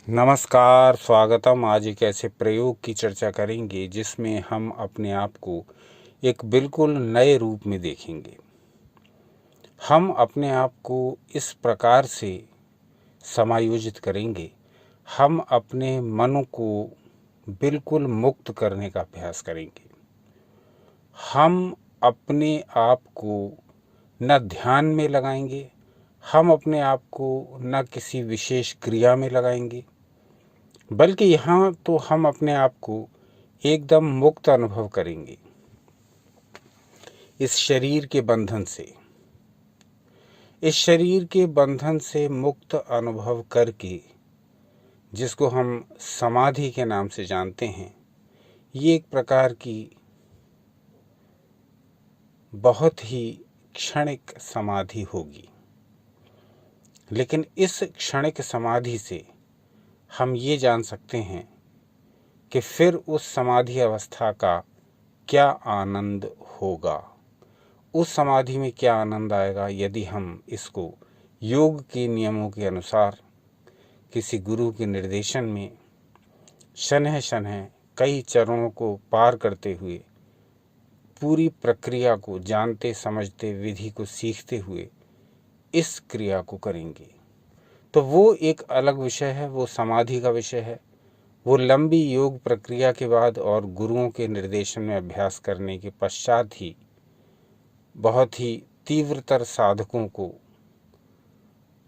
नमस्कार, स्वागतम। आज एक ऐसे प्रयोग की चर्चा करेंगे जिसमें हम अपने आप को एक बिल्कुल नए रूप में देखेंगे। हम अपने आप को इस प्रकार से समायोजित करेंगे, हम अपने मन को बिल्कुल मुक्त करने का अभ्यास करेंगे। हम अपने आप को न ध्यान में लगाएंगे, हम अपने आप को न किसी विशेष क्रिया में लगाएंगे, बल्कि यहाँ तो हम अपने आप को एकदम मुक्त अनुभव करेंगे इस शरीर के बंधन से। इस शरीर के बंधन से मुक्त अनुभव करके, जिसको हम समाधि के नाम से जानते हैं, ये एक प्रकार की बहुत ही क्षणिक समाधि होगी। लेकिन इस क्षणिक समाधि से हम ये जान सकते हैं कि फिर उस समाधि अवस्था का क्या आनंद होगा, उस समाधि में क्या आनंद आएगा यदि हम इसको योग के नियमों के अनुसार किसी गुरु के निर्देशन में शनह शनह कई चरणों को पार करते हुए पूरी प्रक्रिया को जानते समझते, विधि को सीखते हुए इस क्रिया को करेंगे। तो वो एक अलग विषय है, वो समाधि का विषय है। वो लंबी योग प्रक्रिया के बाद और गुरुओं के निर्देशन में अभ्यास करने के पश्चात ही बहुत ही तीव्रतर साधकों को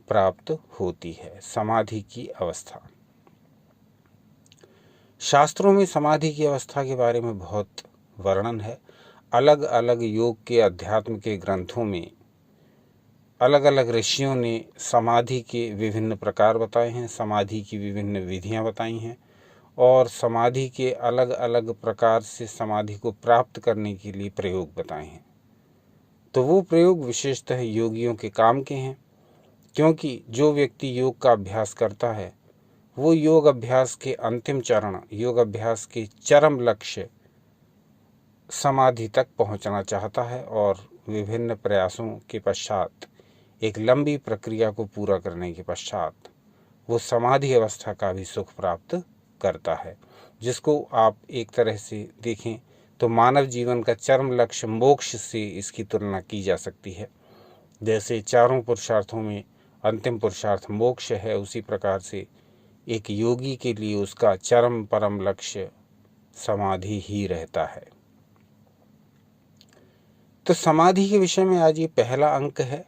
प्राप्त होती है समाधि की अवस्था। शास्त्रों में समाधि की अवस्था के बारे में बहुत वर्णन है। अलग अलग योग के अध्यात्म के ग्रंथों में अलग अलग ऋषियों ने समाधि के विभिन्न प्रकार बताए हैं, समाधि की विभिन्न विधियां बताई हैं और समाधि के अलग अलग प्रकार से समाधि को प्राप्त करने के लिए प्रयोग बताए हैं। तो वो प्रयोग विशेषतः योगियों के काम के हैं, क्योंकि जो व्यक्ति योग का अभ्यास करता है वो योग अभ्यास के अंतिम चरण, योग अभ्यास के चरम लक्ष्य समाधि तक पहुंचना चाहता है और विभिन्न प्रयासों के पश्चात, एक लंबी प्रक्रिया को पूरा करने के पश्चात वो समाधि अवस्था का भी सुख प्राप्त करता है, जिसको आप एक तरह से देखें तो मानव जीवन का चरम लक्ष्य मोक्ष से इसकी तुलना की जा सकती है। जैसे चारों पुरुषार्थों में अंतिम पुरुषार्थ मोक्ष है, उसी प्रकार से एक योगी के लिए उसका चरम परम लक्ष्य समाधि ही रहता है। तो समाधि के विषय में आज ये पहला अंक है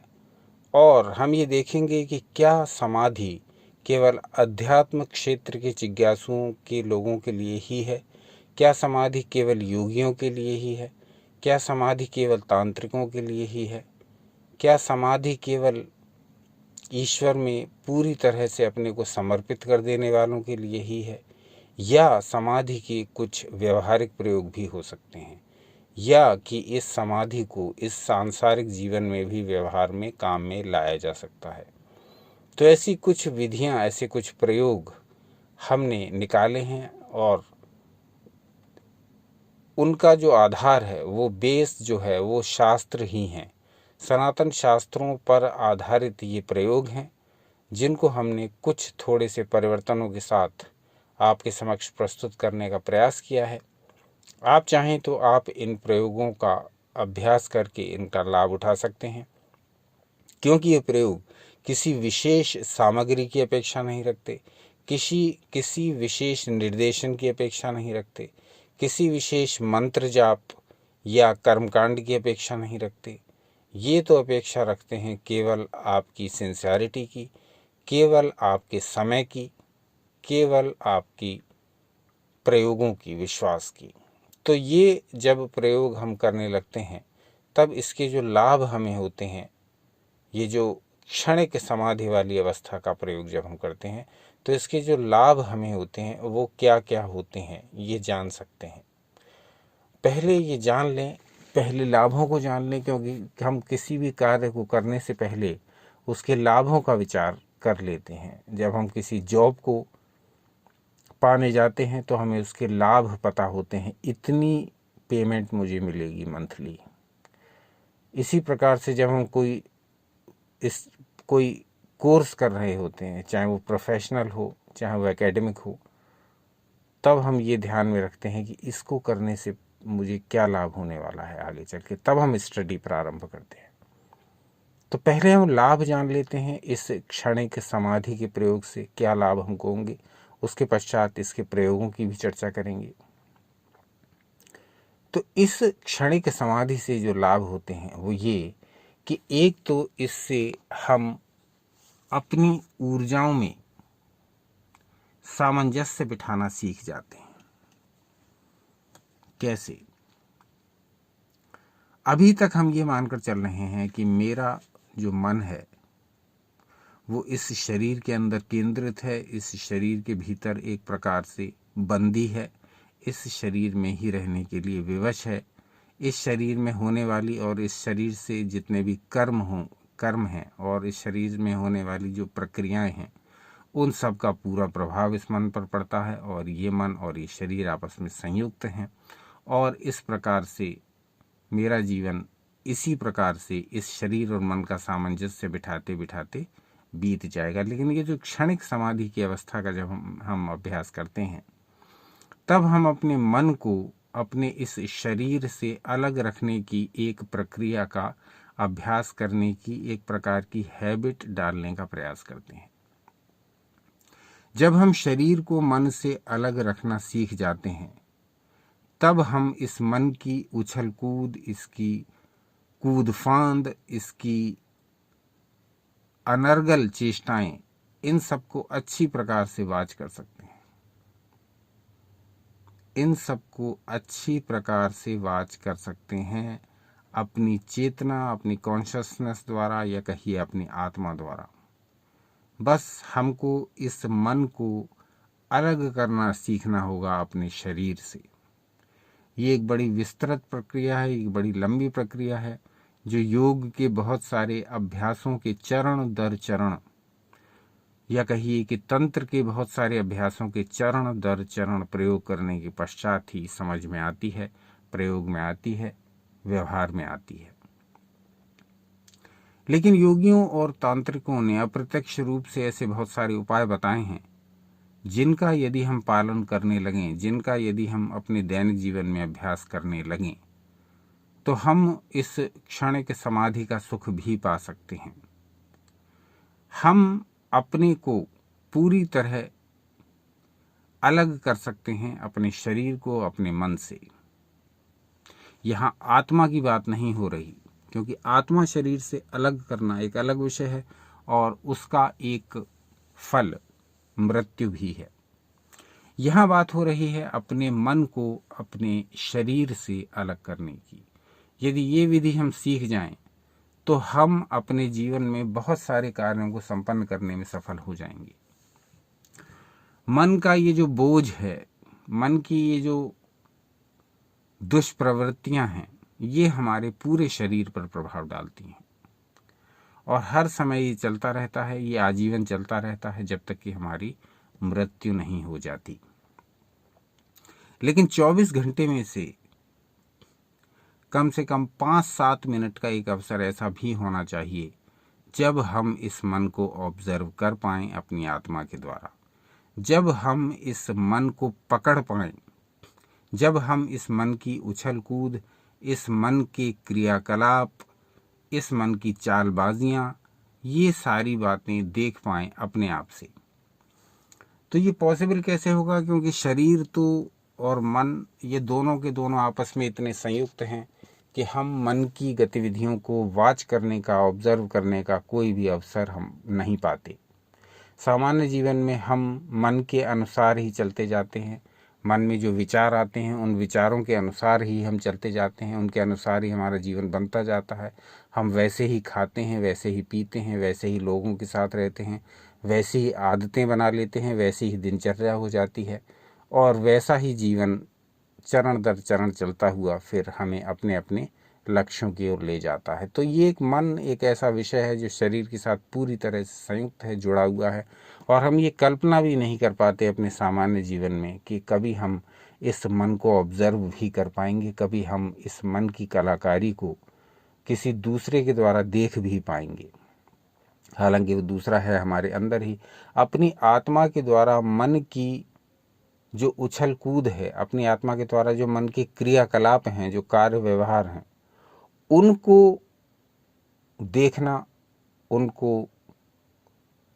और हम ये देखेंगे कि क्या समाधि केवल अध्यात्म क्षेत्र के जिज्ञासुओं के लोगों के लिए ही है, क्या समाधि केवल योगियों के लिए ही है, क्या समाधि केवल तांत्रिकों के लिए ही है, क्या समाधि केवल ईश्वर में पूरी तरह से अपने को समर्पित कर देने वालों के लिए ही है, या समाधि के कुछ व्यवहारिक प्रयोग भी हो सकते हैं, या कि इस समाधि को इस सांसारिक जीवन में भी व्यवहार में काम में लाया जा सकता है। तो ऐसी कुछ विधियां, ऐसे कुछ प्रयोग हमने निकाले हैं और उनका जो आधार है, वो बेस जो है वो शास्त्र ही हैं। सनातन शास्त्रों पर आधारित ये प्रयोग हैं, जिनको हमने कुछ थोड़े से परिवर्तनों के साथ आपके समक्ष प्रस्तुत करने का प्रयास किया है। आप चाहें तो आप इन प्रयोगों का अभ्यास करके इनका लाभ उठा सकते हैं, क्योंकि ये प्रयोग किसी विशेष सामग्री की अपेक्षा नहीं रखते, किसी विशेष निर्देशन की अपेक्षा नहीं रखते, किसी विशेष मंत्र जाप या कर्मकांड की अपेक्षा नहीं रखते। ये तो अपेक्षा रखते हैं केवल आपकी सिंसियरिटी की, केवल आपके समय की, केवल आपकी प्रयोगों की, विश्वास की। तो ये जब प्रयोग हम करने लगते हैं तब इसके जो लाभ हमें होते हैं, ये जो क्षणिक समाधि वाली अवस्था का प्रयोग जब हम करते हैं तो इसके जो लाभ हमें होते हैं वो क्या क्या होते हैं ये जान सकते हैं। पहले ये जान लें, पहले लाभों को जान लें, क्योंकि हम किसी भी कार्य को करने से पहले उसके लाभों का विचार कर लेते हैं। जब हम किसी जॉब को पाने जाते हैं तो हमें उसके लाभ पता होते हैं, इतनी पेमेंट मुझे मिलेगी मंथली। इसी प्रकार से जब हम कोई कोर्स कर रहे होते हैं, चाहे वो प्रोफेशनल हो, चाहे वो एकेडमिक हो, तब हम ये ध्यान में रखते हैं कि इसको करने से मुझे क्या लाभ होने वाला है आगे चल के, तब हम स्टडी प्रारंभ करते हैं। तो पहले हम लाभ जान लेते हैं इस क्षणिक समाधि के प्रयोग से क्या लाभ हमको होंगे, उसके पश्चात इसके प्रयोगों की भी चर्चा करेंगे। तो इस क्षणिक समाधि से जो लाभ होते हैं वो ये कि एक तो इससे हम अपनी ऊर्जाओं में सामंजस्य बिठाना सीख जाते हैं। कैसे? अभी तक हम ये मानकर चल रहे हैं कि मेरा जो मन है वो इस शरीर के अंदर केंद्रित है, इस शरीर के भीतर एक प्रकार से बंदी है, इस शरीर में ही रहने के लिए विवश है। इस शरीर में होने वाली और इस शरीर से जितने भी कर्म हैं और इस शरीर में होने वाली जो प्रक्रियाएं हैं, उन सब का पूरा प्रभाव इस मन पर पड़ता है और ये मन और ये शरीर आपस में संयुक्त हैं और इस प्रकार से मेरा जीवन इसी प्रकार से इस शरीर और मन का सामंजस्य बिठाते बिठाते बीत जाएगा। लेकिन ये जो क्षणिक समाधि की अवस्था का जब हम अभ्यास करते हैं, तब हम अपने मन को अपने इस शरीर से अलग रखने की एक प्रक्रिया का अभ्यास करने की एक प्रकार की हैबिट डालने का प्रयास करते हैं। जब हम शरीर को मन से अलग रखना सीख जाते हैं, तब हम इस मन की उछल कूद, इसकी कूद फांद, इसकी अनर्गल चेष्टाएं, इन सबको अच्छी प्रकार से वाच कर सकते हैं। इन सबको अच्छी प्रकार से वाच कर सकते हैं अपनी चेतना, अपनी कॉन्शसनेस द्वारा या कहिए अपनी आत्मा द्वारा। बस हमको इस मन को अलग करना सीखना होगा अपने शरीर से। ये एक बड़ी विस्तृत प्रक्रिया है, एक बड़ी लंबी प्रक्रिया है जो योग के बहुत सारे अभ्यासों के चरण दर चरण, या कहिए कि तंत्र के बहुत सारे अभ्यासों के चरण दर चरण प्रयोग करने के पश्चात ही समझ में आती है, प्रयोग में आती है, व्यवहार में आती है। लेकिन योगियों और तांत्रिकों ने अप्रत्यक्ष रूप से ऐसे बहुत सारे उपाय बताए हैं जिनका यदि हम पालन करने लगें, जिनका यदि हम अपने दैनिक जीवन में अभ्यास करने लगें, तो हम इस क्षणिक समाधि का सुख भी पा सकते हैं। हम अपने को पूरी तरह अलग कर सकते हैं अपने शरीर को अपने मन से। यहाँ आत्मा की बात नहीं हो रही, क्योंकि आत्मा शरीर से अलग करना एक अलग विषय है और उसका एक फल मृत्यु भी है। यहाँ बात हो रही है अपने मन को अपने शरीर से अलग करने की। यदि ये विधि हम सीख जाएं, तो हम अपने जीवन में बहुत सारे कार्यों को संपन्न करने में सफल हो जाएंगे। मन का ये जो बोझ है, मन की ये जो दुष्प्रवृत्तियां हैं, ये हमारे पूरे शरीर पर प्रभाव डालती हैं और हर समय ये चलता रहता है, ये आजीवन चलता रहता है जब तक कि हमारी मृत्यु नहीं हो जाती। लेकिन 24 घंटे में से कम 5-7 मिनट का एक अवसर ऐसा भी होना चाहिए जब हम इस मन को ऑब्जर्व कर पाएं अपनी आत्मा के द्वारा, जब हम इस मन को पकड़ पाएं, जब हम इस मन की उछल कूद, इस मन के क्रियाकलाप, इस मन की चालबाजियां, ये सारी बातें देख पाएं अपने आप से। तो ये पॉसिबल कैसे होगा? क्योंकि शरीर तो और मन ये दोनों के दोनों आपस में इतने संयुक्त हैं कि हम मन की गतिविधियों को वाच करने का, ऑब्जर्व करने का कोई भी अवसर हम नहीं पाते। सामान्य जीवन में हम मन के अनुसार ही चलते जाते हैं। मन में जो विचार आते हैं उन विचारों के अनुसार ही हम चलते जाते हैं, उनके अनुसार ही हमारा जीवन बनता जाता है। हम वैसे ही खाते हैं, वैसे ही पीते हैं, वैसे ही लोगों के साथ रहते हैं, वैसे ही आदतें बना लेते हैं, वैसे ही दिनचर्या हो जाती है और वैसा ही जीवन चरण दर चरण चलता हुआ फिर हमें अपने अपने लक्ष्यों की ओर ले जाता है। तो ये एक मन एक ऐसा विषय है जो शरीर के साथ पूरी तरह से संयुक्त है, जुड़ा हुआ है और हम ये कल्पना भी नहीं कर पाते अपने सामान्य जीवन में कि कभी हम इस मन को ऑब्जर्व भी कर पाएंगे, कभी हम इस मन की कलाकारी को किसी दूसरे के द्वारा देख भी पाएंगे। हालांकि वो दूसरा है हमारे अंदर ही। अपनी आत्मा के द्वारा मन की जो उछल कूद है, अपनी आत्मा के द्वारा जो मन के क्रियाकलाप हैं, जो कार्य व्यवहार हैं, उनको देखना, उनको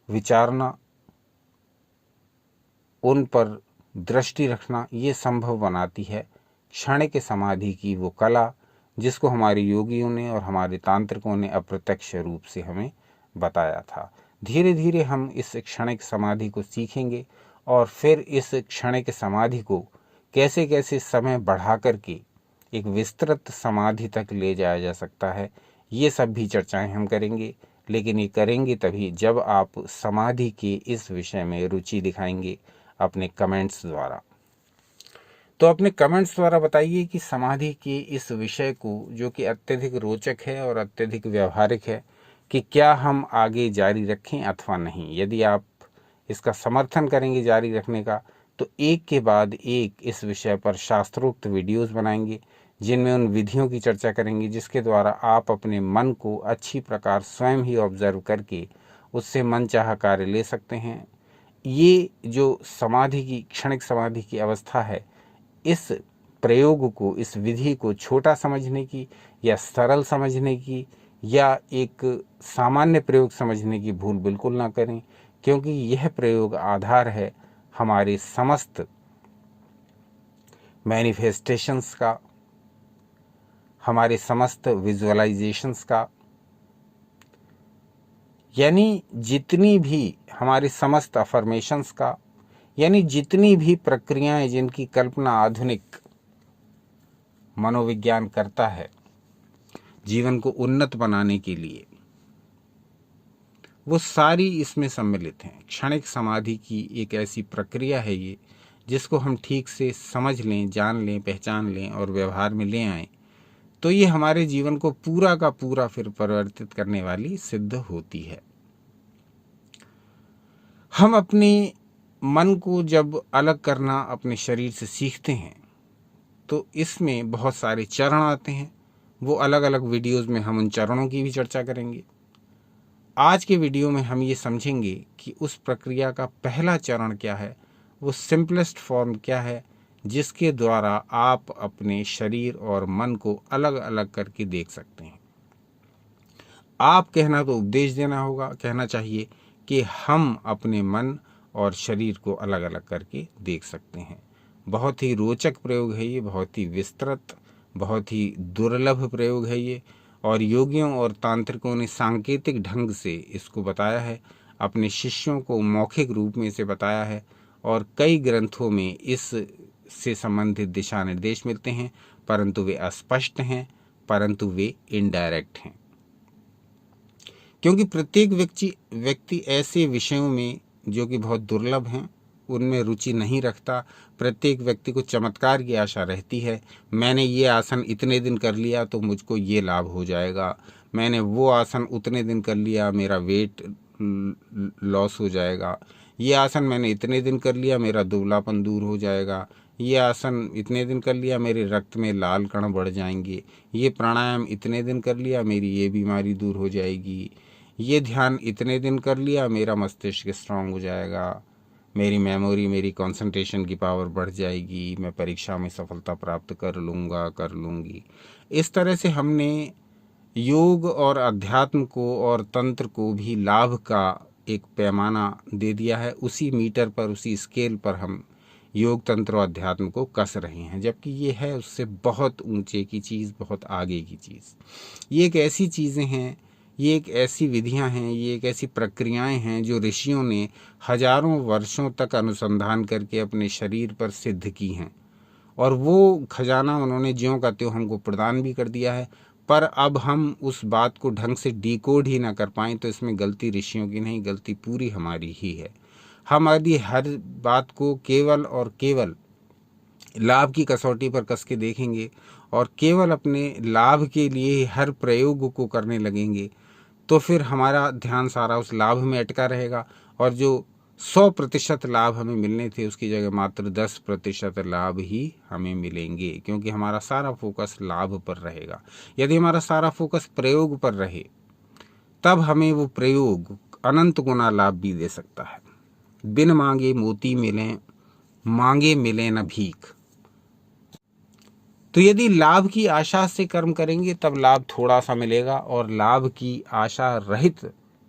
विचारना, उन पर दृष्टि रखना, ये संभव बनाती है क्षणिक समाधि की वो कला, जिसको हमारे योगियों ने और हमारे तांत्रिकों ने अप्रत्यक्ष रूप से हमें बताया था। धीरे धीरे हम इस क्षणिक समाधि को सीखेंगे और फिर इस क्षणिक समाधि को कैसे कैसे समय बढ़ा करके एक विस्तृत समाधि तक ले जाया जा सकता है, ये सब भी चर्चाएं हम करेंगे। लेकिन ये करेंगे तभी जब आप समाधि के इस विषय में रुचि दिखाएंगे अपने कमेंट्स द्वारा। तो अपने कमेंट्स द्वारा बताइए कि समाधि के इस विषय को, जो कि अत्यधिक रोचक है और अत्यधिक व्यवहारिक है, कि क्या हम आगे जारी रखें अथवा नहीं। यदि आप इसका समर्थन करेंगे जारी रखने का, तो एक के बाद एक इस विषय पर शास्त्रोक्त वीडियोस बनाएंगे, जिनमें उन विधियों की चर्चा करेंगे जिसके द्वारा आप अपने मन को अच्छी प्रकार स्वयं ही ऑब्जर्व करके उससे मनचाहा कार्य ले सकते हैं। ये जो समाधि की, क्षणिक समाधि की अवस्था है, इस प्रयोग को, इस विधि को छोटा समझने की या सरल समझने की या एक सामान्य प्रयोग समझने की भूल बिल्कुल ना करें, क्योंकि यह प्रयोग आधार है हमारे समस्त मैनिफेस्टेशंस का, हमारे समस्त विजुअलाइजेशंस का, यानी जितनी भी हमारी समस्त अफर्मेशंस का, यानी जितनी भी प्रक्रियाएं जिनकी कल्पना आधुनिक मनोविज्ञान करता है जीवन को उन्नत बनाने के लिए, वो सारी इसमें सम्मिलित हैं। क्षणिक समाधि की एक ऐसी प्रक्रिया है ये, जिसको हम ठीक से समझ लें, जान लें, पहचान लें और व्यवहार में ले आएं, तो ये हमारे जीवन को पूरा का पूरा फिर परिवर्तित करने वाली सिद्ध होती है। हम अपने मन को जब अलग करना अपने शरीर से सीखते हैं, तो इसमें बहुत सारे चरण आते हैं। वो अलग अलग वीडियोस में हम उन चरणों की भी चर्चा करेंगे। आज के वीडियो में हम ये समझेंगे कि उस प्रक्रिया का पहला चरण क्या है, वो सिंपलेस्ट फॉर्म क्या है, जिसके द्वारा आप अपने शरीर और मन को अलग अलग करके देख सकते हैं। आप कहना तो उपदेश देना होगा, कहना चाहिए कि हम अपने मन और शरीर को अलग अलग करके देख सकते हैं। बहुत ही रोचक प्रयोग है ये, बहुत ही विस्तृत, बहुत ही दुर्लभ प्रयोग है ये, और योगियों और तांत्रिकों ने सांकेतिक ढंग से इसको बताया है, अपने शिष्यों को मौखिक रूप में इसे बताया है, और कई ग्रंथों में इस से संबंधित दिशा निर्देश मिलते हैं, परंतु वे अस्पष्ट हैं, परंतु वे इनडायरेक्ट हैं। क्योंकि प्रत्येक व्यक्ति ऐसे विषयों में जो कि बहुत दुर्लभ हैं, उनमें रुचि नहीं रखता। प्रत्येक व्यक्ति को चमत्कार की आशा रहती है। मैंने ये आसन इतने दिन कर लिया तो मुझको ये लाभ हो जाएगा, मैंने वो आसन उतने दिन कर लिया मेरा वेट लॉस हो जाएगा, ये आसन मैंने इतने दिन कर लिया मेरा दुबलापन दूर हो जाएगा, ये आसन इतने दिन कर लिया मेरे रक्त में लाल कण बढ़ जाएंगे, ये प्राणायाम इतने दिन कर लिया मेरी ये बीमारी दूर हो जाएगी, ये ध्यान इतने दिन कर लिया मेरा मस्तिष्क स्ट्रांग हो जाएगा, मेरी मेमोरी, मेरी कंसंट्रेशन की पावर बढ़ जाएगी, मैं परीक्षा में सफलता प्राप्त कर लूँगी। इस तरह से हमने योग और अध्यात्म को और तंत्र को भी लाभ का एक पैमाना दे दिया है। उसी मीटर पर, उसी स्केल पर हम योग, तंत्र और अध्यात्म को कस रहे हैं, जबकि ये है उससे बहुत ऊंचे की चीज़, बहुत आगे की चीज़। ये एक ऐसी चीज़ें हैं, ये एक ऐसी विधियां हैं, ये एक ऐसी प्रक्रियाएं हैं जो ऋषियों ने हजारों वर्षों तक अनुसंधान करके अपने शरीर पर सिद्ध की हैं, और वो खजाना उन्होंने ज्यों का त्यों हमको प्रदान भी कर दिया है। पर अब हम उस बात को ढंग से डिकोड ही ना कर पाएँ, तो इसमें गलती ऋषियों की नहीं, गलती पूरी हमारी ही है। हम यदि हर बात को केवल और केवल लाभ की कसौटी पर कस के देखेंगे और केवल अपने लाभ के लिए हर प्रयोग को करने लगेंगे, तो फिर हमारा ध्यान सारा उस लाभ में अटका रहेगा, और जो 100% लाभ हमें मिलने थे उसकी जगह मात्र 10% लाभ ही हमें मिलेंगे, क्योंकि हमारा सारा फोकस लाभ पर रहेगा। यदि हमारा सारा फोकस प्रयोग पर रहे, तब हमें वो प्रयोग अनंत गुना लाभ भी दे सकता है। बिन मांगे मोती मिले, मांगे मिले न भीख। तो यदि लाभ की आशा से कर्म करेंगे तब लाभ थोड़ा सा मिलेगा, और लाभ की आशा रहित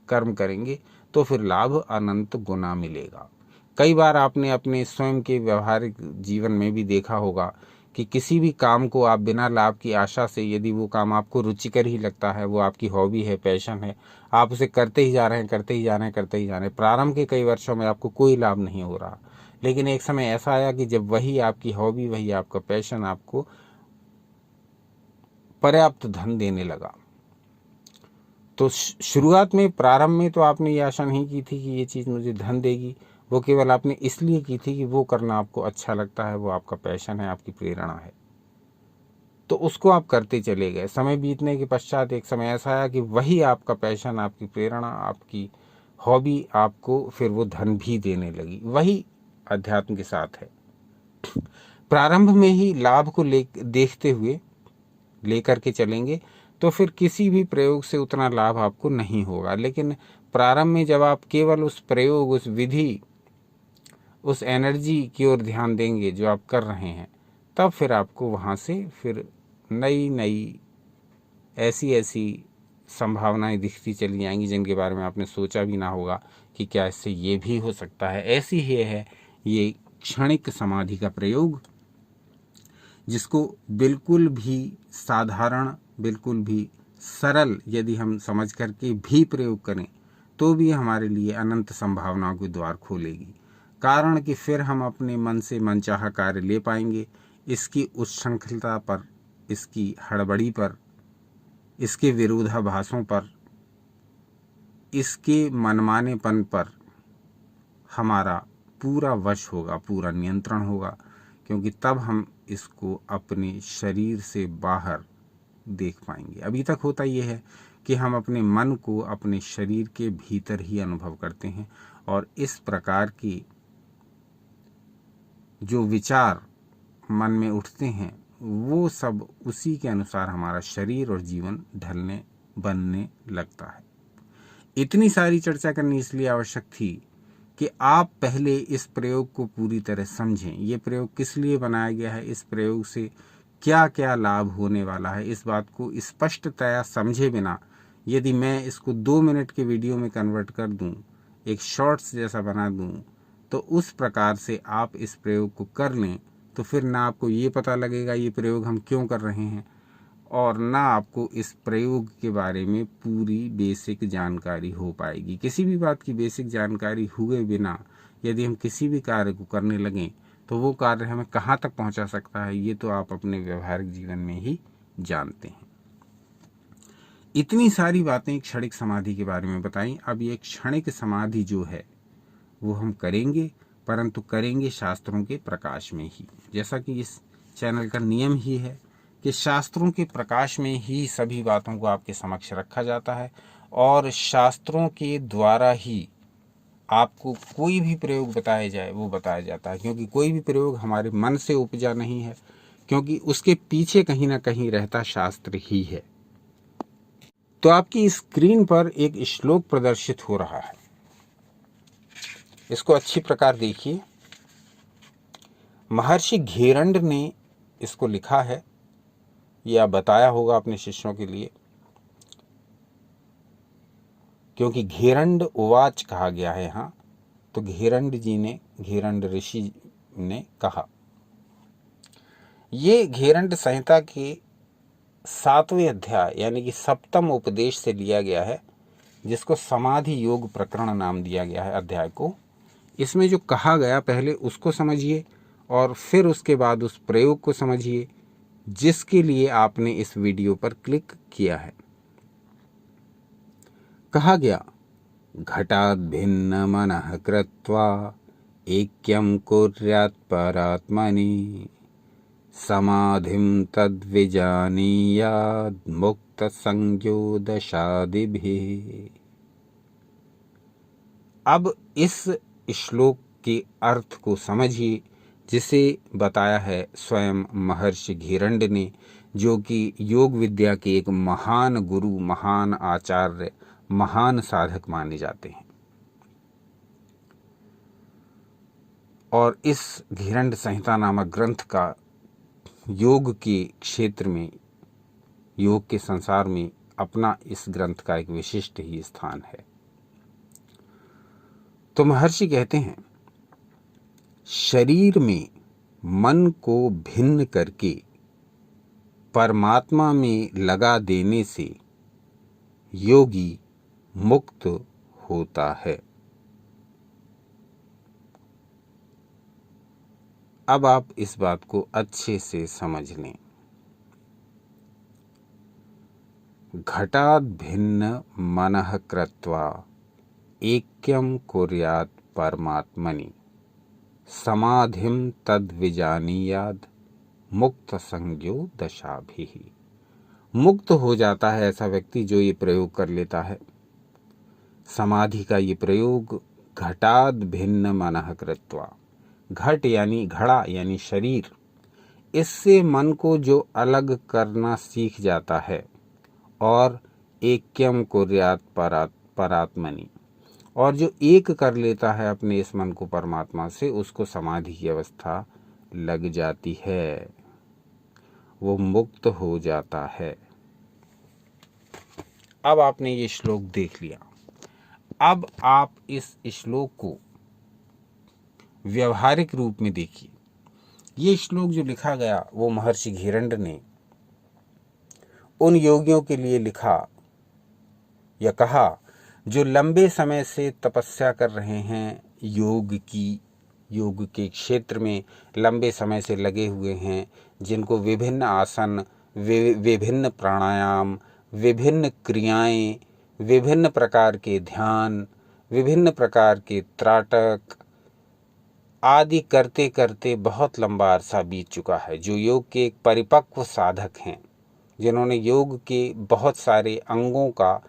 कर्म करेंगे तो फिर लाभ अनंत गुना मिलेगा। कई बार आपने अपने स्वयं के व्यवहारिक जीवन में भी देखा होगा कि किसी भी काम को आप बिना लाभ की आशा से, यदि वो काम आपको रुचिकर ही लगता है, वो आपकी हॉबी है, पैशन है, आप उसे करते ही जा रहे हैं, करते ही जा रहे हैं, करते ही जा रहे हैं। प्रारंभ के कई वर्षों में आपको कोई लाभ नहीं हो रहा, लेकिन एक समय ऐसा आया कि जब वही आपकी हॉबी, वही आपका पैशन आपको पर्याप्त धन देने लगा। तो शुरुआत में, प्रारंभ में तो आपने ये आशा नहीं की थी कि ये चीज़ मुझे धन देगी, वो केवल आपने इसलिए की थी कि वो करना आपको अच्छा लगता है, वो आपका पैशन है, आपकी प्रेरणा है, तो उसको आप करते चले गए। समय बीतने के पश्चात एक समय ऐसा आया कि वही आपका पैशन, आपकी प्रेरणा, आपकी हॉबी आपको फिर वो धन भी देने लगी। वही अध्यात्म के साथ है। प्रारंभ में ही लाभ को देखते हुए लेकर के चलेंगे तो फिर किसी भी प्रयोग से उतना लाभ आपको नहीं होगा। लेकिन प्रारंभ में जब आप केवल उस प्रयोग, उस विधि, उस एनर्जी की ओर ध्यान देंगे जो आप कर रहे हैं, तब फिर आपको वहाँ से फिर नई नई ऐसी ऐसी संभावनाएं दिखती चली जाएंगी जिनके बारे में आपने सोचा भी ना होगा कि क्या इससे ये भी हो सकता है। ऐसी ही है ये क्षणिक समाधि का प्रयोग, जिसको बिल्कुल भी साधारण, बिल्कुल भी सरल यदि हम समझ करके भी प्रयोग करें तो भी हमारे लिए अनंत संभावनाओं के द्वार खोलेगी। कारण कि फिर हम अपने मन से मनचाहा कार्य ले पाएंगे। इसकी उच्छृंखलता पर, इसकी हड़बड़ी पर, इसके विरोधाभासों पर, इसके मनमानेपन पर हमारा पूरा वश होगा, पूरा नियंत्रण होगा, क्योंकि तब हम इसको अपने शरीर से बाहर देख पाएंगे। अभी तक होता यह है कि हम अपने मन को अपने शरीर के भीतर ही अनुभव करते हैं, और इस प्रकार की जो विचार मन में उठते हैं वो सब उसी के अनुसार हमारा शरीर और जीवन ढलने बनने लगता है। इतनी सारी चर्चा करनी इसलिए आवश्यक थी कि आप पहले इस प्रयोग को पूरी तरह समझें। ये प्रयोग किस लिए बनाया गया है, इस प्रयोग से क्या क्या लाभ होने वाला है, इस बात को स्पष्टतया समझे बिना यदि मैं इसको 2 मिनट के वीडियो में कन्वर्ट कर दूं, एक शॉर्ट्स जैसा बना दूं, तो उस प्रकार से आप इस प्रयोग को कर लें तो फिर ना आपको ये पता लगेगा ये प्रयोग हम क्यों कर रहे हैं, और ना आपको इस प्रयोग के बारे में पूरी बेसिक जानकारी हो पाएगी। किसी भी बात की बेसिक जानकारी हुए बिना यदि हम किसी भी कार्य को करने लगें तो वो कार्य हमें कहाँ तक पहुँचा सकता है, ये तो आप अपने व्यवहारिक जीवन में ही जानते हैं। इतनी सारी बातें क्षणिक समाधि के बारे में बताई। अब ये क्षणिक समाधि जो है वो हम करेंगे, परंतु करेंगे शास्त्रों के प्रकाश में ही। जैसा कि इस चैनल का नियम ही है कि शास्त्रों के प्रकाश में ही सभी बातों को आपके समक्ष रखा जाता है, और शास्त्रों के द्वारा ही आपको कोई भी प्रयोग बताया जाए वो बताया जाता है, क्योंकि कोई भी प्रयोग हमारे मन से उपजा नहीं है, क्योंकि उसके पीछे कहीं ना कहीं रहता शास्त्र ही है। तो आपकी स्क्रीन पर एक श्लोक प्रदर्शित हो रहा है, इसको अच्छी प्रकार देखिए। महर्षि घेरंड ने इसको लिखा है, या बताया होगा अपने शिष्यों के लिए, क्योंकि घेरंड उवाच कहा गया है यहाँ, तो घेरंड जी ने, घेरंड ऋषि ने कहा। ये घेरंड संहिता के 7वें अध्याय यानी कि 7वां उपदेश से लिया गया है, जिसको समाधि योग प्रकरण नाम दिया गया है अध्याय को। इसमें जो कहा गया पहले उसको समझिए और फिर उसके बाद उस प्रयोग को समझिए जिसके लिए आपने इस वीडियो पर क्लिक किया है। कहा गया, घटाद भिन्न मनः कृत्वा ऐक्यं कुर्यात् परात्मनि समाधिं तद्विजानीयात् मुक्त संज्ञो दशादिभिः। अब इस श्लोक के अर्थ को समझिए, जिसे बताया है स्वयं महर्षि घेरंड ने, जो कि योग विद्या के एक महान गुरु, महान आचार्य, महान साधक माने जाते हैं। और इस घिरंड संहिता नामक ग्रंथ का योग के क्षेत्र में, योग के संसार में अपना इस ग्रंथ का एक विशिष्ट ही स्थान है। तो महर्षि कहते हैं, शरीर में मन को भिन्न करके परमात्मा में लगा देने से योगी मुक्त होता है। अब आप इस बात को अच्छे से समझ लें। घटाद भिन्न मनः कृत्वा ऐक्यं कुर्यात् परमात्मनि समाधिं तद्विजानीयाद मुक्त संज्ञो दशाभिः। मुक्त हो जाता है ऐसा व्यक्ति जो ये प्रयोग कर लेता है। समाधि का ये प्रयोग घटाद भिन्न मनः कृत्वा, घट यानी घड़ा यानी शरीर, इससे मन को जो अलग करना सीख जाता है और ऐक्यम कुर्यात् परात्मनि, और जो एक कर लेता है अपने इस मन को परमात्मा से, उसको समाधि की अवस्था लग जाती है, वो मुक्त हो जाता है। अब आपने ये श्लोक देख लिया। अब आप इस श्लोक को व्यवहारिक रूप में देखिए। ये श्लोक जो लिखा गया वो महर्षि घिरंड ने उन योगियों के लिए लिखा या कहा जो लंबे समय से तपस्या कर रहे हैं, योग के क्षेत्र में लंबे समय से लगे हुए हैं, जिनको विभिन्न आसन, विभिन्न प्राणायाम, विभिन्न क्रियाएं, विभिन्न प्रकार के ध्यान, विभिन्न प्रकार के त्राटक आदि करते करते बहुत लंबा अरसा बीत चुका है, जो योग के एक परिपक्व साधक हैं, जिन्होंने योग के बहुत सारे अंगों का,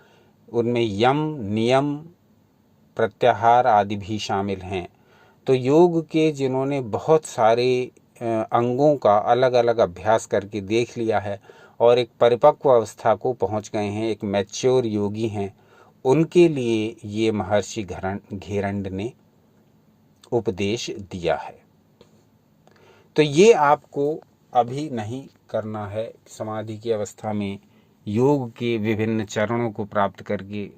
उनमें यम, नियम, प्रत्याहार आदि भी शामिल हैं। तो योग के जिन्होंने बहुत सारे अंगों का अलग अलग अभ्यास करके देख लिया है और एक परिपक्व अवस्था को पहुंच गए हैं, एक मैच्योर योगी हैं, उनके लिए ये महर्षि घिरंड ने उपदेश दिया है। तो ये आपको अभी नहीं करना है। समाधि की अवस्था में योग के विभिन्न चरणों को प्राप्त करके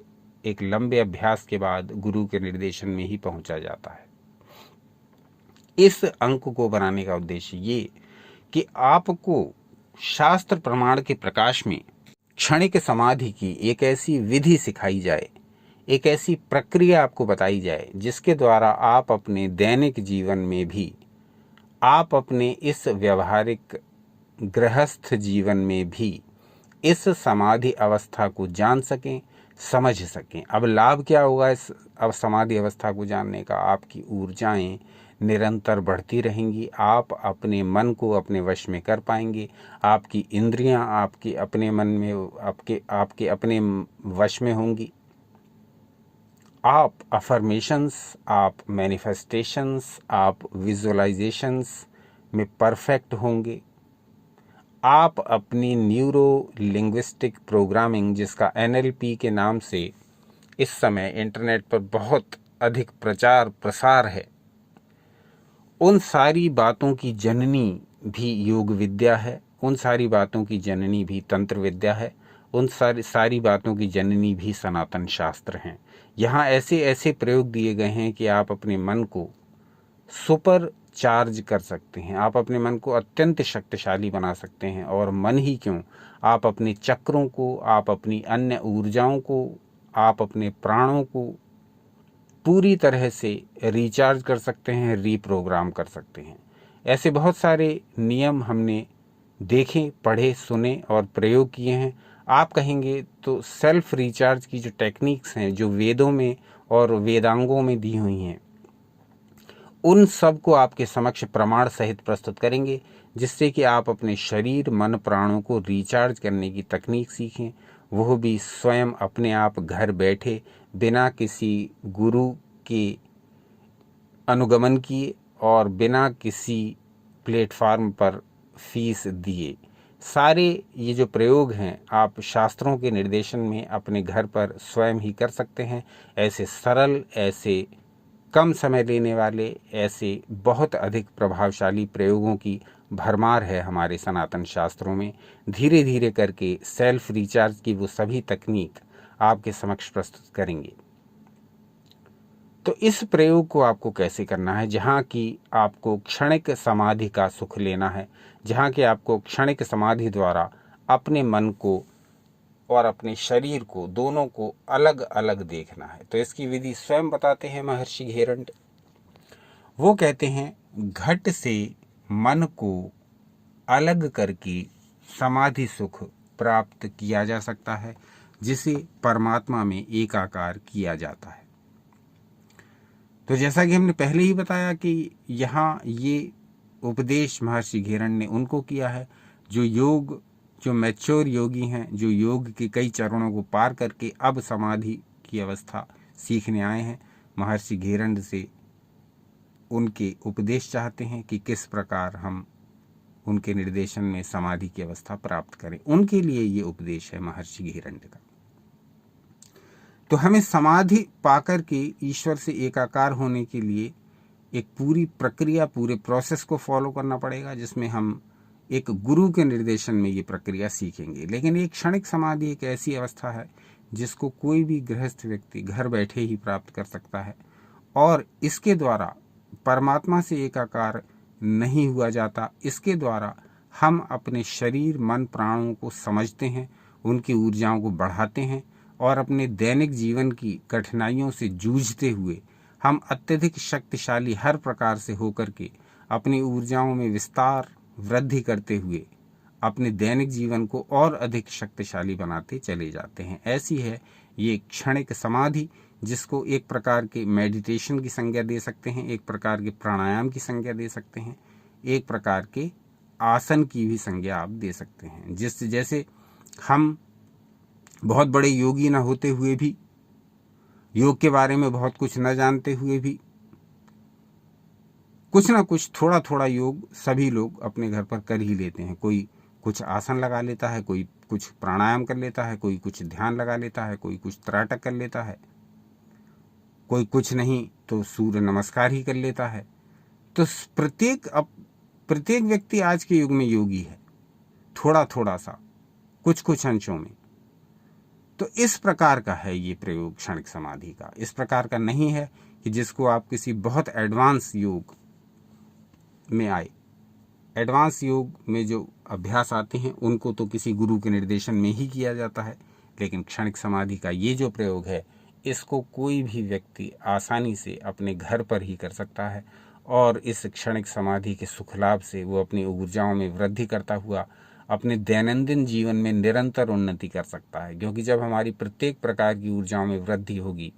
एक लंबे अभ्यास के बाद गुरु के निर्देशन में ही पहुंचा जाता है। इस अंक को बनाने का उद्देश्य ये कि आपको शास्त्र प्रमाण के प्रकाश में क्षणिक समाधि की एक ऐसी विधि सिखाई जाए, एक ऐसी प्रक्रिया आपको बताई जाए, जिसके द्वारा आप अपने दैनिक जीवन में भी, आप अपने इस व्यवहारिक गृहस्थ जीवन में भी इस समाधि अवस्था को जान सकें, समझ सकें। अब लाभ क्या होगा इस समाधि अवस्था को जानने का? आपकी ऊर्जाएं निरंतर बढ़ती रहेंगी, आप अपने मन को अपने वश में कर पाएंगे, आपकी इंद्रियां आपके अपने मन में, आपके अपने वश में होंगी। आप अफर्मेशंस, आप मैनिफेस्टेशंस, आप विजुअलाइजेशंस में परफेक्ट होंगे। आप अपनी न्यूरो लिंग्विस्टिक प्रोग्रामिंग, जिसका NLP के नाम से इस समय इंटरनेट पर बहुत अधिक प्रचार प्रसार है, उन सारी बातों की जननी भी योग विद्या है, उन सारी बातों की जननी भी तंत्र विद्या है, उन सारी बातों की जननी भी सनातन शास्त्र हैं। यहाँ ऐसे ऐसे प्रयोग दिए गए हैं कि आप अपने मन को सुपर चार्ज कर सकते हैं, आप अपने मन को अत्यंत शक्तिशाली बना सकते हैं। और मन ही क्यों, आप अपने चक्रों को, आप अपनी अन्य ऊर्जाओं को, आप अपने प्राणों को पूरी तरह से रिचार्ज कर सकते हैं, रीप्रोग्राम कर सकते हैं। ऐसे बहुत सारे नियम हमने देखे, पढ़े, सुने और प्रयोग किए हैं। आप कहेंगे तो सेल्फ रिचार्ज की जो टेक्निक्स हैं, जो वेदों में और वेदांगों में दी हुई हैं, उन सब को आपके समक्ष प्रमाण सहित प्रस्तुत करेंगे, जिससे कि आप अपने शरीर, मन, प्राणों को रिचार्ज करने की तकनीक सीखें, वह भी स्वयं अपने आप घर बैठे, बिना किसी गुरु के अनुगमन किए और बिना किसी प्लेटफार्म पर फीस दिए। सारे ये जो प्रयोग हैं आप शास्त्रों के निर्देशन में अपने घर पर स्वयं ही कर सकते हैं। ऐसे सरल, ऐसे कम समय लेने वाले, ऐसे बहुत अधिक प्रभावशाली प्रयोगों की भरमार है हमारे सनातन शास्त्रों में। धीरे धीरे करके सेल्फ रिचार्ज की वो सभी तकनीक आपके समक्ष प्रस्तुत करेंगे। तो इस प्रयोग को आपको कैसे करना है, जहाँ की आपको क्षणिक समाधि का सुख लेना है, जहाँ कि आपको क्षणिक समाधि द्वारा अपने मन को और अपने शरीर को, दोनों को अलग अलग देखना है। तो इसकी विधि स्वयं बताते हैं महर्षि घेरंड। वो कहते हैं, घट से मन को अलग करके समाधि सुख प्राप्त किया जा सकता है, जिसे परमात्मा में एकाकार किया जाता है। तो जैसा कि हमने पहले ही बताया कि यहाँ ये उपदेश महर्षि घेरंड ने उनको किया है जो मैच्योर योगी हैं, जो योग के कई चरणों को पार करके अब समाधि की अवस्था सीखने आए हैं। महर्षि घेरंड से उनके उपदेश चाहते हैं कि किस प्रकार हम उनके निर्देशन में समाधि की अवस्था प्राप्त करें। उनके लिए ये उपदेश है महर्षि घेरंड का। तो हमें समाधि पाकर के ईश्वर से एकाकार होने के लिए एक पूरी प्रक्रिया, पूरे प्रोसेस को फॉलो करना पड़ेगा, जिसमें हम एक गुरु के निर्देशन में ये प्रक्रिया सीखेंगे। लेकिन एक क्षणिक समाधि एक ऐसी अवस्था है जिसको कोई भी गृहस्थ व्यक्ति घर बैठे ही प्राप्त कर सकता है, और इसके द्वारा परमात्मा से एकाकार नहीं हुआ जाता। इसके द्वारा हम अपने शरीर, मन, प्राणों को समझते हैं, उनकी ऊर्जाओं को बढ़ाते हैं, और अपने दैनिक जीवन की कठिनाइयों से जूझते हुए हम अत्यधिक शक्तिशाली हर प्रकार से होकर के अपनी ऊर्जाओं में विस्तार, वृद्धि करते हुए अपने दैनिक जीवन को और अधिक शक्तिशाली बनाते चले जाते हैं। ऐसी है ये क्षणिक समाधि, जिसको एक प्रकार के मेडिटेशन की संज्ञा दे सकते हैं, एक प्रकार के प्राणायाम की संज्ञा दे सकते हैं, एक प्रकार के आसन की भी संज्ञा आप दे सकते हैं। जैसे हम बहुत बड़े योगी न होते हुए भी, योग के बारे में बहुत कुछ न जानते हुए भी, कुछ ना कुछ थोड़ा थोड़ा योग सभी लोग अपने घर पर कर ही लेते हैं। कोई कुछ आसन लगा लेता है, कोई कुछ प्राणायाम कर लेता है, कोई कुछ ध्यान लगा लेता है, कोई कुछ त्राटक कर लेता है, कोई कुछ नहीं तो सूर्य नमस्कार ही कर लेता है। तो प्रत्येक व्यक्ति आज के युग में योगी है, थोड़ा थोड़ा सा, कुछ कुछ अंशों में। तो इस प्रकार का है ये प्रयोग क्षणिक समाधि का। इस प्रकार का नहीं है कि जिसको आप किसी बहुत एडवांस योग में आए। एडवांस योग में जो अभ्यास आते हैं उनको तो किसी गुरु के निर्देशन में ही किया जाता है, लेकिन क्षणिक समाधि का ये जो प्रयोग है, इसको कोई भी व्यक्ति आसानी से अपने घर पर ही कर सकता है, और इस क्षणिक समाधि के सुख लाभ से वो अपनी ऊर्जाओं में वृद्धि करता हुआ अपने दैनंदिन जीवन में निरंतर उन्नति कर सकता है। क्योंकि जब हमारी प्रत्येक प्रकार की ऊर्जाओं में वृद्धि होगी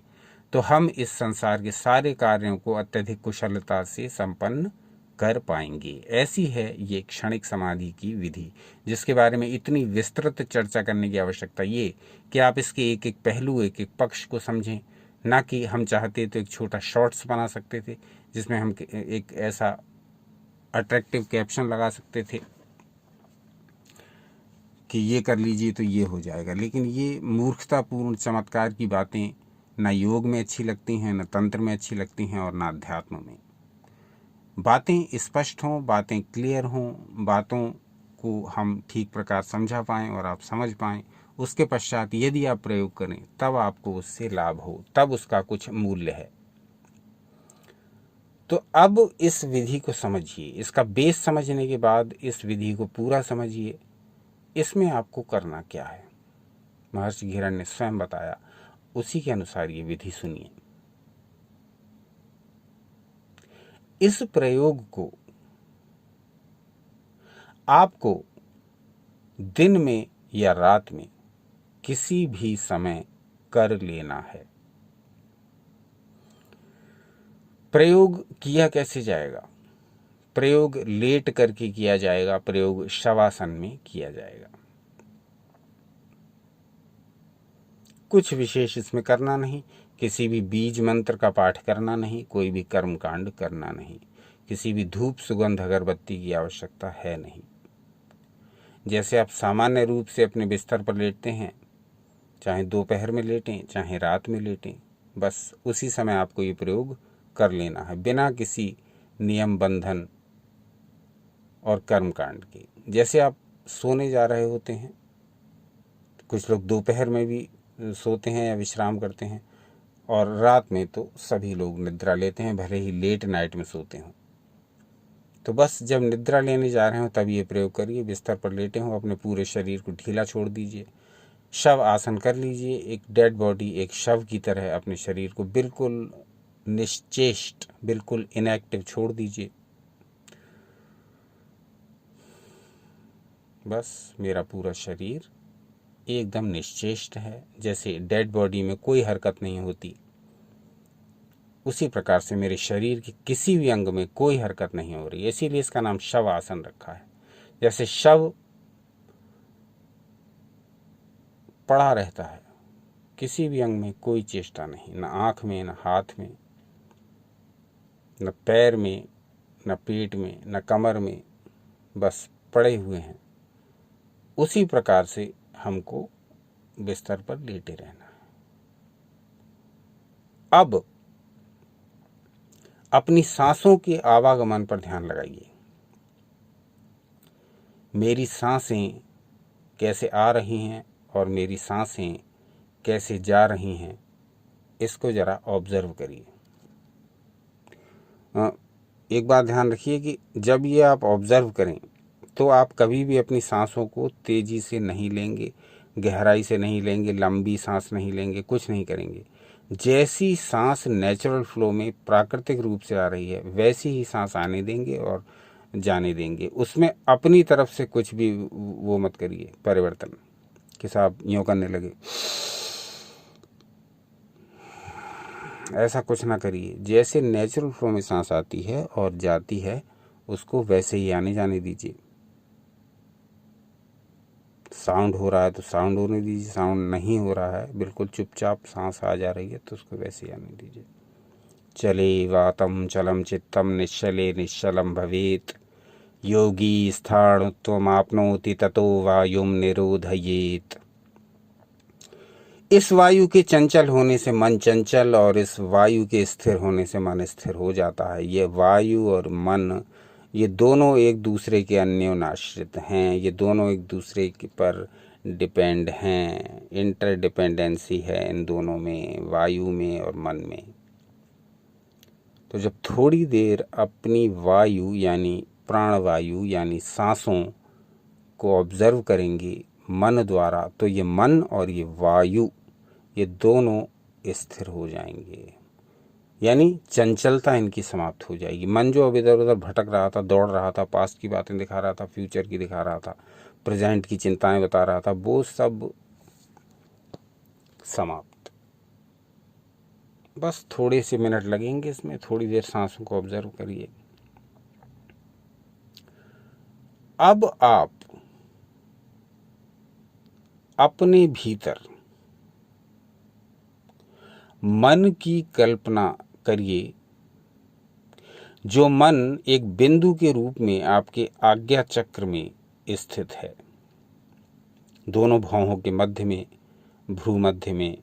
तो हम इस संसार के सारे कार्यों को अत्यधिक कुशलता से संपन्न कर पाएंगे। ऐसी है ये क्षणिक समाधि की विधि, जिसके बारे में इतनी विस्तृत चर्चा करने की आवश्यकता ये कि आप इसके एक एक पहलू, एक एक पक्ष को समझें। ना कि हम चाहते तो एक छोटा शॉर्ट्स बना सकते थे जिसमें हम एक ऐसा अट्रैक्टिव कैप्शन लगा सकते थे कि ये कर लीजिए तो ये हो जाएगा। लेकिन ये मूर्खतापूर्ण चमत्कार की बातें ना योग में अच्छी लगती हैं, ना तंत्र में अच्छी लगती हैं, और ना अध्यात्म में। बातें स्पष्ट हों, बातें क्लियर हों, बातों को हम ठीक प्रकार समझा पाएँ और आप समझ पाएँ, उसके पश्चात यदि आप प्रयोग करें तब आपको उससे लाभ हो, तब उसका कुछ मूल्य है। तो अब इस विधि को समझिए। इसका बेस समझने के बाद इस विधि को पूरा समझिए। इसमें आपको करना क्या है, महर्षि घेरंड ने स्वयं बताया, उसी के अनुसार ये विधि सुनिए। इस प्रयोग को आपको दिन में या रात में किसी भी समय कर लेना है। प्रयोग किया कैसे जाएगा? प्रयोग लेट करके किया जाएगा, प्रयोग शवासन में किया जाएगा। कुछ विशेष इसमें करना नहीं, किसी भी बीज मंत्र का पाठ करना नहीं, कोई भी कर्मकांड करना नहीं, किसी भी धूप, सुगंध, अगरबत्ती की आवश्यकता है नहीं। जैसे आप सामान्य रूप से अपने बिस्तर पर लेटते हैं, चाहे दोपहर में लेटें चाहे रात में लेटें, बस उसी समय आपको ये प्रयोग कर लेना है, बिना किसी नियम बंधन और कर्मकांड के। जैसे आप सोने जा रहे होते हैं, कुछ लोग दोपहर में भी सोते हैं या विश्राम करते हैं, और रात में तो सभी लोग निद्रा लेते हैं, भले ही लेट नाइट में सोते हों। तो बस जब निद्रा लेने जा रहे हो तब ये प्रयोग करिए। बिस्तर पर लेटे हो, अपने पूरे शरीर को ढीला छोड़ दीजिए, शव आसन कर लीजिए। एक डेड बॉडी, एक शव की तरह अपने शरीर को बिल्कुल निश्चेष्ट, बिल्कुल इनएक्टिव छोड़ दीजिए। बस मेरा पूरा शरीर एकदम निश्चेष्ट है, जैसे डेड बॉडी में कोई हरकत नहीं होती, उसी प्रकार से मेरे शरीर के किसी भी अंग में कोई हरकत नहीं हो रही। इसीलिए इसका नाम शव आसन रखा है। जैसे शव पड़ा रहता है, किसी भी अंग में कोई चेष्टा नहीं, न आँख में, न हाथ में, न पैर में, न पेट में, न कमर में, बस पड़े हुए हैं। उसी प्रकार से हमको बिस्तर पर लेटे रहना है। अब अपनी सांसों के आवागमन पर ध्यान लगाइए। मेरी सांसें कैसे आ रही हैं और मेरी सांसें कैसे जा रही हैं, इसको ज़रा ऑब्जर्व करिए। एक बात ध्यान रखिए कि जब ये आप ऑब्जर्व करें तो आप कभी भी अपनी सांसों को तेज़ी से नहीं लेंगे, गहराई से नहीं लेंगे, लंबी सांस नहीं लेंगे, कुछ नहीं करेंगे। जैसी सांस नेचुरल फ्लो में प्राकृतिक रूप से आ रही है वैसी ही सांस आने देंगे और जाने देंगे। उसमें अपनी तरफ से कुछ भी वो मत करिए परिवर्तन कि साहब यूँ करने लगे, ऐसा कुछ ना करिए। जैसे नेचुरल फ्लो में सांस आती है और जाती है उसको वैसे ही आने जाने दीजिए। साउंड हो रहा है तो साउंड होने दीजिए, साउंड नहीं हो रहा है, बिल्कुल चुपचाप सांस आ जा रही है तो उसको वैसे ही आने दीजिए। चले वातम चलम चित्तम निश्चले निश्चलम भवेत, योगी स्थाणुत्वमाप्नोति ततो वायुम निरोधयेत। इस वायु के चंचल होने से मन चंचल और इस वायु के स्थिर होने से मन स्थिर हो जाता है। ये वायु और मन, ये दोनों एक दूसरे के अन्योन्याश्रित हैं, ये दोनों एक दूसरे पर डिपेंड हैं। इंटरडिपेंडेंसी है इन दोनों में, वायु में और मन में। तो जब थोड़ी देर अपनी वायु यानी प्राणवायु यानी सांसों को ऑब्जर्व करेंगे मन द्वारा, तो ये मन और ये वायु ये दोनों स्थिर हो जाएंगे, यानी चंचलता इनकी समाप्त हो जाएगी। मन जो अब इधर उधर भटक रहा था, दौड़ रहा था, पास्ट की बातें दिखा रहा था, फ्यूचर की दिखा रहा था, प्रेजेंट की चिंताएं बता रहा था, वो सब समाप्त। बस थोड़े से मिनट लगेंगे इसमें, थोड़ी देर सांसों को ऑब्जर्व करिए। अब आप अपने भीतर मन की कल्पना करिए, जो मन एक बिंदु के रूप में आपके आज्ञा चक्र में स्थित है, दोनों भौहों के मध्य में, भ्रू मध्य में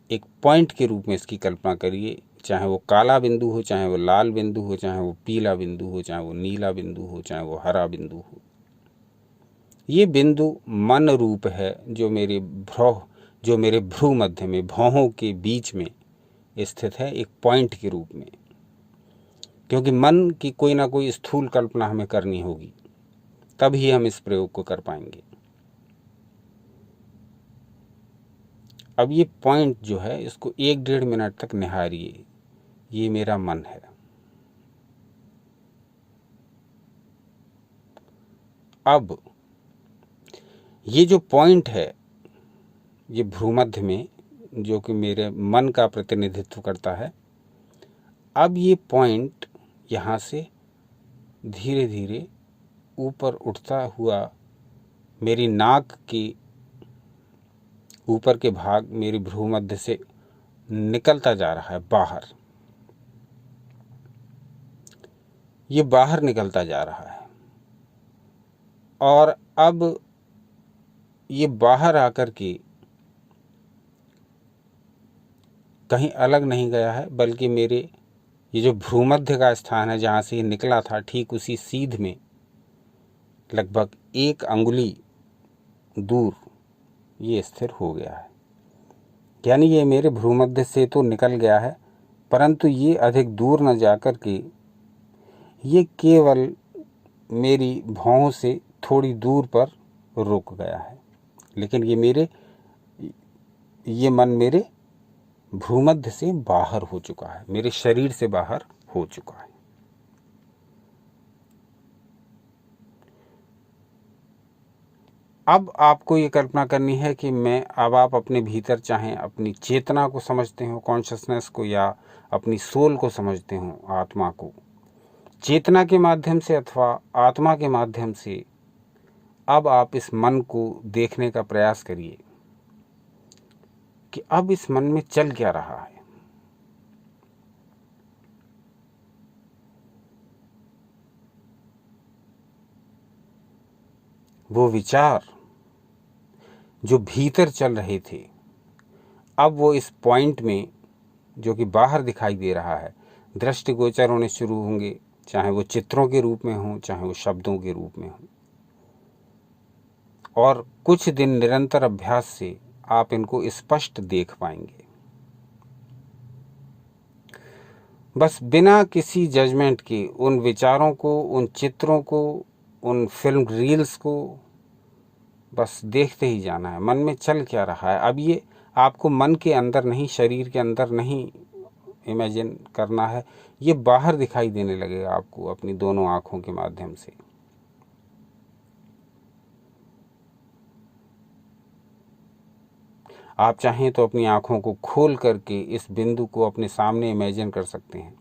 एक पॉइंट के रूप में इसकी कल्पना करिए। चाहे वो काला बिंदु हो, चाहे वो लाल बिंदु हो, चाहे वो पीला बिंदु हो, चाहे वो नीला बिंदु हो, चाहे वो हरा बिंदु हो। ये बिंदु मन रूप है जो मेरे भ्रू मध्य में, भौहों के बीच में स्थित है, एक पॉइंट के रूप में। क्योंकि मन की कोई ना कोई स्थूल कल्पना हमें करनी होगी, तभी हम इस प्रयोग को कर पाएंगे। अब ये पॉइंट जो है इसको 1-1.5 मिनट तक निहारिए। ये मेरा मन है। अब ये जो पॉइंट है ये भ्रूमध्य में, जो कि मेरे मन का प्रतिनिधित्व करता है, अब ये पॉइंट यहाँ से धीरे धीरे ऊपर उठता हुआ मेरी नाक की ऊपर के भाग, मेरी भ्रूमध्य से निकलता जा रहा है बाहर। ये बाहर निकलता जा रहा है। और अब ये बाहर आकर के कहीं अलग नहीं गया है, बल्कि मेरे ये जो भ्रूमध्य का स्थान है जहाँ से ये निकला था, ठीक उसी सीध में लगभग 1 अंगुली दूर ये स्थिर हो गया है। यानी ये मेरे भ्रूमध्य से तो निकल गया है, परंतु ये अधिक दूर न जाकर के ये केवल मेरी भौं से थोड़ी दूर पर रुक गया है। लेकिन ये मन मेरे भ्रूमध्य से बाहर हो चुका है, मेरे शरीर से बाहर हो चुका है। अब आपको ये कल्पना करनी है कि अब आप अपने भीतर चाहें अपनी चेतना को समझते हो, कॉन्शसनेस को, या अपनी सोल को समझते हो, आत्मा को, चेतना के माध्यम से अथवा आत्मा के माध्यम से अब आप इस मन को देखने का प्रयास करिए कि अब इस मन में चल क्या रहा है। वो विचार जो भीतर चल रहे थे, अब वो इस पॉइंट में जो कि बाहर दिखाई दे रहा है दृष्टिगोचर होने शुरू होंगे, चाहे वो चित्रों के रूप में हों, चाहे वो शब्दों के रूप में हों। और कुछ दिन निरंतर अभ्यास से आप इनको स्पष्ट देख पाएंगे। बस बिना किसी जजमेंट के उन विचारों को, उन चित्रों को, उन फिल्म रील्स को बस देखते ही जाना है, मन में चल क्या रहा है। अब ये आपको मन के अंदर नहीं, शरीर के अंदर नहीं इमेजिन करना है, ये बाहर दिखाई देने लगेगा आपको अपनी दोनों आंखों के माध्यम से। आप चाहें तो अपनी आंखों को खोल करके इस बिंदु को अपने सामने इमेजिन कर सकते हैं,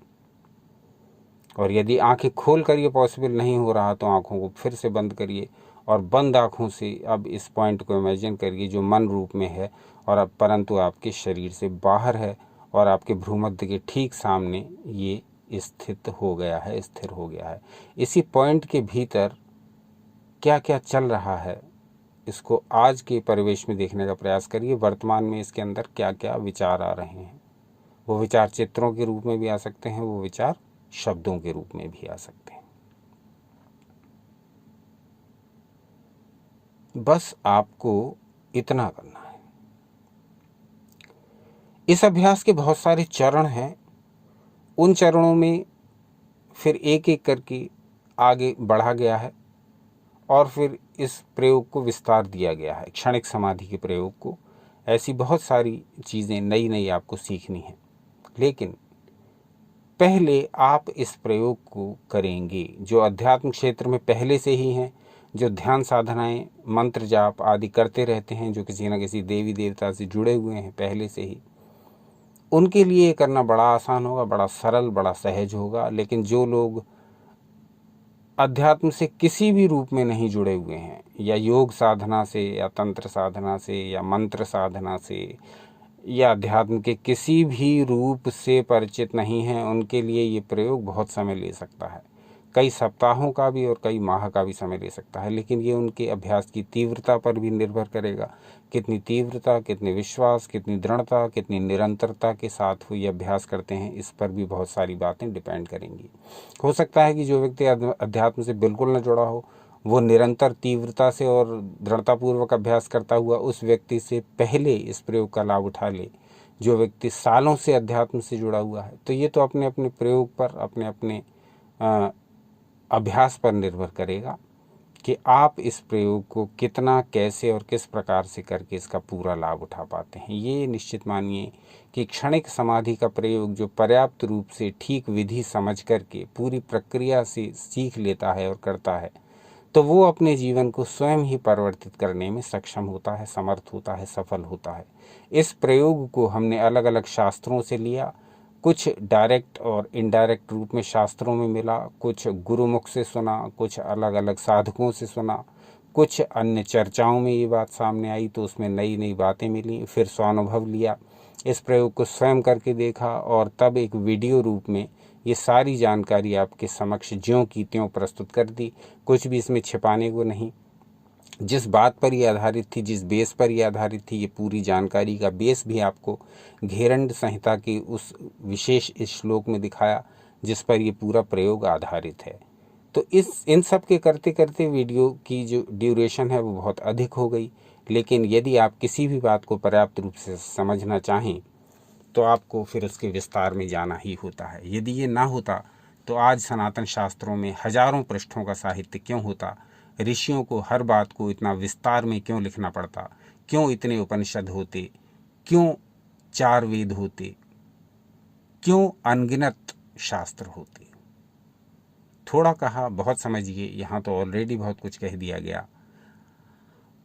और यदि आंखें खोल कर ये पॉसिबल नहीं हो रहा तो आंखों को फिर से बंद करिए और बंद आंखों से अब इस पॉइंट को इमेजिन करिए जो मन रूप में है और अब परंतु आपके शरीर से बाहर है और आपके भ्रूमध्य के ठीक सामने ये स्थित हो गया है, स्थिर हो गया है। इसी पॉइंट के भीतर क्या क्या चल रहा है, इसको आज के परिवेश में देखने का प्रयास करिए। वर्तमान में इसके अंदर क्या क्या विचार आ रहे हैं। वो विचार चित्रों के रूप में भी आ सकते हैं, वो विचार शब्दों के रूप में भी आ सकते हैं। बस आपको इतना करना है। इस अभ्यास के बहुत सारे चरण हैं, उन चरणों में फिर एक एक करके आगे बढ़ा गया है और फिर इस प्रयोग को विस्तार दिया गया है, क्षणिक समाधि के प्रयोग को। ऐसी बहुत सारी चीज़ें नई नई आपको सीखनी है, लेकिन पहले आप इस प्रयोग को करेंगे जो अध्यात्म क्षेत्र में पहले से ही हैं, जो ध्यान साधनाएं, मंत्र जाप आदि करते रहते हैं, जो किसी न किसी देवी देवता से जुड़े हुए हैं पहले से ही, उनके लिए ये करना बड़ा आसान होगा, बड़ा सरल, बड़ा सहज होगा। लेकिन जो लोग अध्यात्म से किसी भी रूप में नहीं जुड़े हुए हैं, या योग साधना से, या तंत्र साधना से, या मंत्र साधना से, या अध्यात्म के किसी भी रूप से परिचित नहीं हैं, उनके लिए ये प्रयोग बहुत समय ले सकता है। कई सप्ताहों का भी और कई माह का भी समय ले सकता है। लेकिन ये उनके अभ्यास की तीव्रता पर भी निर्भर करेगा, कितनी तीव्रता, कितने विश्वास, कितनी दृढ़ता, कितनी निरंतरता के साथ वो ये अभ्यास करते हैं, इस पर भी बहुत सारी बातें डिपेंड करेंगी। हो सकता है कि जो व्यक्ति अध्यात्म से बिल्कुल न जुड़ा हो, वो निरंतर तीव्रता से और दृढ़तापूर्वक अभ्यास करता हुआ उस व्यक्ति से पहले इस प्रयोग का लाभ उठा ले, जो व्यक्ति सालों से अध्यात्म से जुड़ा हुआ है। तो ये तो अपने अपने प्रयोग पर, अपने अपने अभ्यास पर निर्भर करेगा कि आप इस प्रयोग को कितना, कैसे और किस प्रकार से करके इसका पूरा लाभ उठा पाते हैं। ये निश्चित मानिए कि क्षणिक समाधि का प्रयोग जो पर्याप्त रूप से ठीक विधि समझ करके पूरी प्रक्रिया से सीख लेता है और करता है, तो वो अपने जीवन को स्वयं ही परिवर्तित करने में सक्षम होता है, समर्थ होता है, सफल होता है। इस प्रयोग को हमने अलग अलग शास्त्रों से लिया, कुछ डायरेक्ट और इनडायरेक्ट रूप में शास्त्रों में मिला, कुछ गुरुमुख से सुना, कुछ अलग अलग साधकों से सुना, कुछ अन्य चर्चाओं में ये बात सामने आई तो उसमें नई नई बातें मिली, फिर स्वानुभव लिया, इस प्रयोग को स्वयं करके देखा और तब एक वीडियो रूप में ये सारी जानकारी आपके समक्ष ज्यों की त्यों प्रस्तुत कर दी। कुछ भी इसमें छिपाने को नहीं, जिस बात पर ये आधारित थी, जिस बेस पर ये आधारित थी, ये पूरी जानकारी का बेस भी आपको घेरंड संहिता के उस विशेष श्लोक में दिखाया जिस पर ये पूरा प्रयोग आधारित है। तो इन सब के करते करते वीडियो की जो ड्यूरेशन है वो बहुत अधिक हो गई, लेकिन यदि आप किसी भी बात को पर्याप्त रूप से समझना चाहें तो आपको फिर उसके विस्तार में जाना ही होता है। यदि ये ना होता तो आज सनातन शास्त्रों में हजारों पृष्ठों का साहित्य क्यों होता, ऋषियों को हर बात को इतना विस्तार में क्यों लिखना पड़ता, क्यों इतने उपनिषद होते, क्यों 4 वेद होते, क्यों अनगिनत शास्त्र होते। थोड़ा कहा बहुत समझिए, यहाँ तो ऑलरेडी बहुत कुछ कह दिया गया।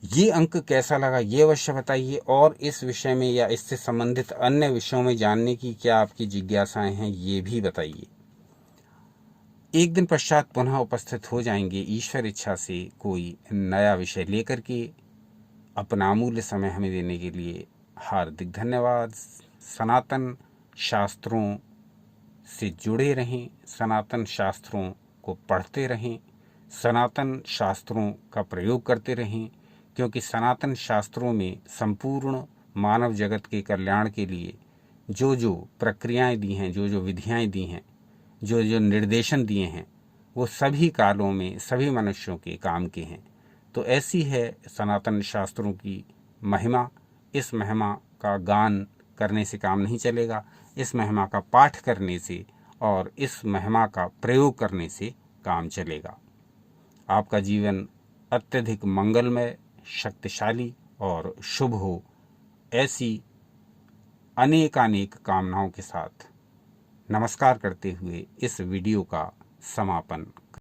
ये अंक कैसा लगा ये अवश्य बताइए, और इस विषय में या इससे संबंधित अन्य विषयों में जानने की क्या आपकी जिज्ञासाएं हैं ये भी बताइए। एक दिन पश्चात पुनः उपस्थित हो जाएंगे ईश्वर इच्छा से कोई नया विषय लेकर के। अपना अमूल्य समय हमें देने के लिए हार्दिक धन्यवाद। सनातन शास्त्रों से जुड़े रहें, सनातन शास्त्रों को पढ़ते रहें, सनातन शास्त्रों का प्रयोग करते रहें, क्योंकि सनातन शास्त्रों में संपूर्ण मानव जगत के कल्याण के लिए जो जो प्रक्रियाएं दी हैं, जो जो विधियाएं दी हैं, जो जो निर्देशन दिए हैं, वो सभी कालों में सभी मनुष्यों के काम के हैं। तो ऐसी है सनातन शास्त्रों की महिमा। इस महिमा का गान करने से काम नहीं चलेगा, इस महिमा का पाठ करने से और इस महिमा का प्रयोग करने से काम चलेगा। आपका जीवन अत्यधिक मंगलमय, शक्तिशाली और शुभ हो, ऐसी अनेकानेक कामनाओं के साथ नमस्कार करते हुए इस वीडियो का समापन